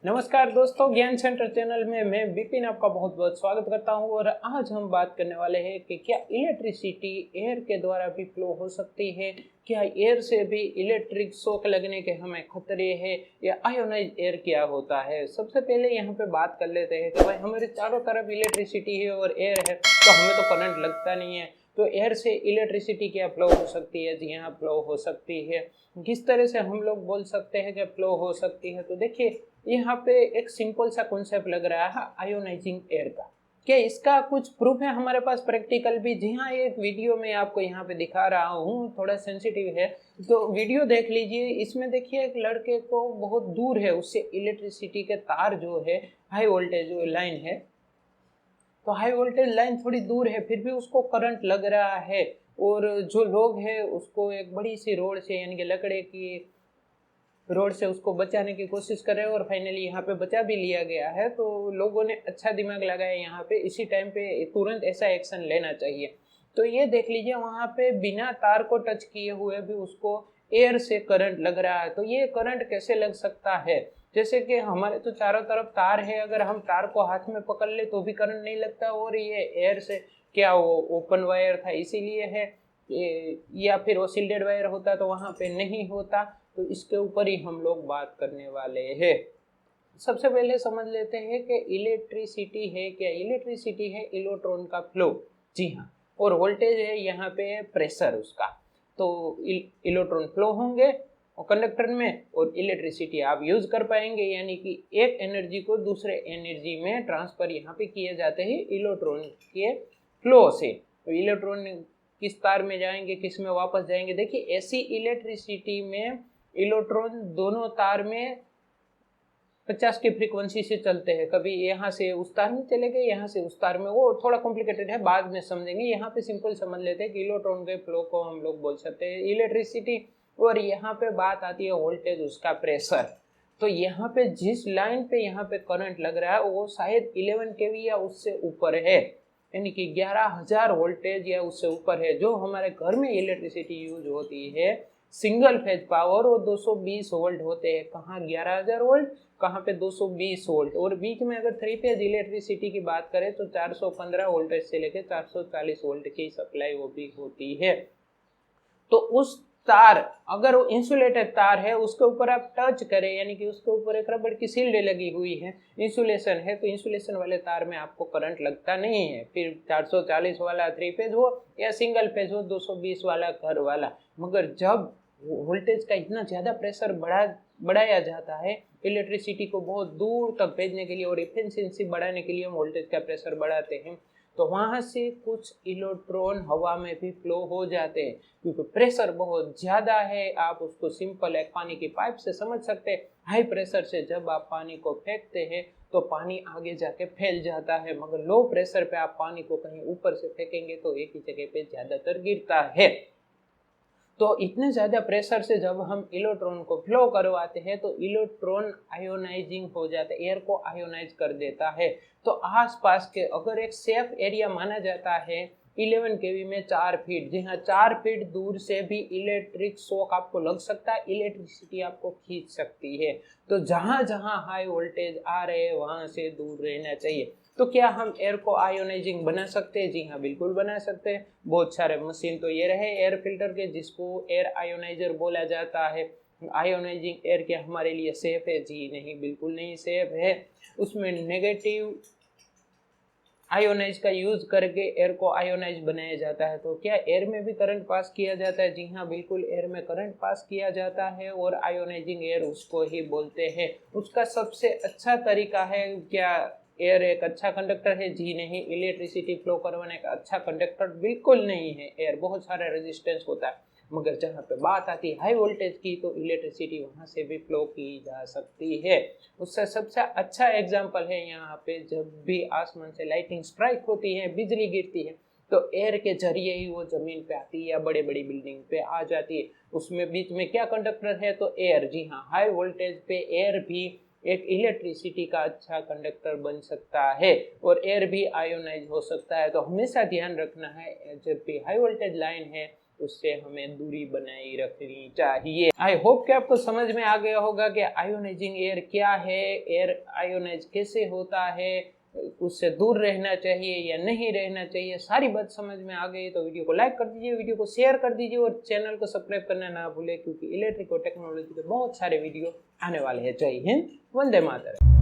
नमस्कार दोस्तों, ज्ञान सेंटर चैनल में मैं विपिन आपका बहुत बहुत स्वागत करता हूं। और आज हम बात करने वाले हैं कि क्या इलेक्ट्रिसिटी एयर के द्वारा भी फ्लो हो सकती है, क्या एयर से भी इलेक्ट्रिक शॉक लगने के हमें खतरे हैं, या आयोनाइज एयर क्या होता है। सबसे पहले यहाँ पे बात कर लेते हैं कि भाई हमारे चारों तरफ इलेक्ट्रिसिटी है और एयर है, तो हमें तो करंट लगता नहीं है। तो एयर से इलेक्ट्रिसिटी क्या फ्लो हो सकती है? जी हाँ, फ्लो हो सकती है। किस तरह से हम लोग बोल सकते हैं कि फ्लो हो सकती है? तो देखिए, यहाँ पे एक सिंपल सा कॉन्सेप्ट लग रहा है आयोनाइजिंग एयर का। क्या इसका कुछ प्रूफ है हमारे पास प्रैक्टिकल भी? जी हाँ, एक वीडियो में आपको यहाँ पे दिखा रहा हूँ, थोड़ा सेंसिटिव है तो वीडियो देख लीजिए। इसमें देखिए, एक लड़के को बहुत दूर है उससे इलेक्ट्रिसिटी के तार जो है, हाई वोल्टेज लाइन है, तो हाई वोल्टेज लाइन थोड़ी दूर है, फिर भी उसको करंट लग रहा है। और जो लोग हैं उसको एक बड़ी सी रोड से, यानी कि लकड़े की रोड से उसको बचाने की कोशिश कर रहे हैं, और फाइनली यहाँ पे बचा भी लिया गया है। तो लोगों ने अच्छा दिमाग लगाया यहाँ पे, इसी टाइम पे तुरंत ऐसा एक्शन लेना चाहिए। तो ये देख लीजिए, वहाँ पे बिना तार को टच किए हुए भी उसको एयर से करंट लग रहा है। तो ये करंट कैसे लग सकता है? जैसे कि हमारे तो चारों तरफ तार है, अगर हम तार को हाथ में पकड़ ले तो भी करंट नहीं लगता, और ये एयर से क्या वो ओपन वायर था इसीलिए है, या फिर वो सिल्डेड वायर होता तो वहाँ पे नहीं होता। तो इसके ऊपर ही हम लोग बात करने वाले हैं। सबसे पहले समझ लेते हैं कि इलेक्ट्रिसिटी है क्या। इलेक्ट्रिसिटी है इलेक्ट्रॉन का फ्लो, जी हाँ, और वोल्टेज है यहाँ पे प्रेशर उसका। तो इलेक्ट्रॉन फ्लो होंगे और कंडक्टर में, और इलेक्ट्रिसिटी आप यूज कर पाएंगे, यानी कि एक एनर्जी को दूसरे एनर्जी में ट्रांसफर यहाँ पे किए जाते हैं इलेक्ट्रॉन के फ्लो से। तो इलेक्ट्रॉन किस तार में जाएंगे, किस में वापस जाएंगे। देखिए, ऐसी इलेक्ट्रिसिटी में इलेक्ट्रॉन दोनों तार में 50 की फ्रीक्वेंसी से चलते हैं। कभी यहाँ से उस तार में चले गए, यहाँ से उस तार में, वो थोड़ा कॉम्प्लिकेटेड है, बाद में समझेंगे। यहाँ पे सिंपल समझ लेते हैं कि इलेक्ट्रॉन के फ्लो को हम लोग बोल सकते हैं इलेक्ट्रिसिटी। और यहाँ पे बात आती है वोल्टेज, उसका प्रेशर। तो यहाँ पे जिस लाइन पे यहाँ पे करंट लग रहा है वो शायद 11 केवी या उससे ऊपर है, यानी कि 11,000 वोल्टेज या उससे ऊपर है। जो हमारे घर में इलेक्ट्रिसिटी यूज होती है सिंगल फेज पावर, वो 220 वोल्ट होते हैं। कहाँ 11,000 वोल्ट, कहाँ पे 220 वोल्ट। और बीच में अगर थ्री फेज इलेक्ट्रिसिटी की बात करें तो 415 वोल्टेज से लेकर 440 वोल्ट की सप्लाई वो भी होती है। तो उस तार, अगर वो इंसुलेटेड तार है, उसके ऊपर आप टच करें, यानी कि उसके ऊपर एक रबड़ की शील्ड लगी हुई है, इंसुलेशन है, तो इंसुलेशन वाले तार में आपको करंट लगता नहीं है। फिर 440 वाला थ्री फेज हो या सिंगल फेज हो, 220 वाला घर वाला। मगर जब वोल्टेज का इतना ज़्यादा प्रेशर बढ़ाया जाता है इलेक्ट्रिसिटी को बहुत दूर तक भेजने के लिए, और इफिशिएंसी बढ़ाने के लिए हम वोल्टेज का प्रेशर बढ़ाते हैं, तो वहाँ से कुछ इलेक्ट्रॉन हवा में भी फ्लो हो जाते हैं। क्योंकि प्रेशर बहुत ज़्यादा है, आप उसको सिंपल एक पानी की पाइप से समझ सकते हैं। हाई प्रेशर से जब आप पानी को फेंकते हैं तो पानी आगे जाके फैल जाता है, मगर लो प्रेशर पे आप पानी को कहीं ऊपर से फेंकेंगे तो एक ही जगह पे ज़्यादातर गिरता है। तो इतने ज़्यादा प्रेशर से जब हम इलेक्ट्रॉन को फ्लो करवाते हैं तो इलेक्ट्रॉन आयोनाइजिंग हो जाता है, एयर को आयोनाइज कर देता है। तो आसपास के अगर एक सेफ एरिया माना जाता है 11 केवी में 4 फीट, जी हाँ, 4 फीट दूर से भी इलेक्ट्रिक शॉक आपको लग सकता है, इलेक्ट्रिसिटी आपको खींच सकती है। तो जहाँ जहाँ हाई वोल्टेज आ रहे हैं वहाँ से दूर रहना चाहिए। तो क्या हम एयर को आयोनाइजिंग बना सकते हैं? जी हाँ, बिल्कुल बना सकते हैं। बहुत सारे मशीन तो ये रहे एयर फिल्टर के, जिसको एयर आयोनाइजर बोला जाता है। आयोनाइजिंग एयर क्या हमारे लिए सेफ है? जी नहीं, बिल्कुल नहीं सेफ है। उसमें नेगेटिव आयोनाइज का यूज करके एयर को आयोनाइज बनाया जाता है। तो क्या एयर में भी करंट पास किया जाता है? जी हाँ, बिल्कुल एयर में करंट पास किया जाता है, और आयोनाइजिंग एयर उसको ही बोलते हैं। उसका सबसे अच्छा तरीका है क्या एयर एक अच्छा कंडक्टर है? जी नहीं, इलेक्ट्रिसिटी फ्लो करवाने का अच्छा कंडक्टर बिल्कुल नहीं है एयर, बहुत सारा रेजिस्टेंस होता है। मगर जहाँ पे बात आती है हाई वोल्टेज की तो इलेक्ट्रिसिटी वहाँ से भी फ्लो की जा सकती है। उसका सबसे अच्छा एग्जाम्पल है यहाँ पे, जब भी आसमान से लाइटिंग स्ट्राइक होती है, बिजली गिरती है, तो एयर के जरिए ही वो जमीन पे आती है या बड़े बड़ी बिल्डिंग पे आ जाती है। उसमें बीच में क्या कंडक्टर है? तो एयर। जी हाँ, हाई वोल्टेज पे एयर भी एक इलेक्ट्रिसिटी का अच्छा कंडक्टर बन सकता है, और एयर भी आयोनाइज हो सकता है। तो हमेशा ध्यान रखना है, जब भी हाई वोल्टेज लाइन है उससे हमें दूरी बनाए रखनी चाहिए। आई होप कि आपको समझ में आ गया होगा कि आयोनाइजिंग एयर क्या है, एयर आयोनाइज कैसे होता है, उससे दूर रहना चाहिए या नहीं रहना चाहिए, सारी बात समझ में आ गई। तो वीडियो को लाइक कर दीजिए, वीडियो को शेयर कर दीजिए और चैनल को सब्सक्राइब करना ना भूलें, क्योंकि इलेक्ट्रिक और टेक्नोलॉजी के बहुत सारे वीडियो आने वाले हैं। जय हिंद, वंदे मातरम।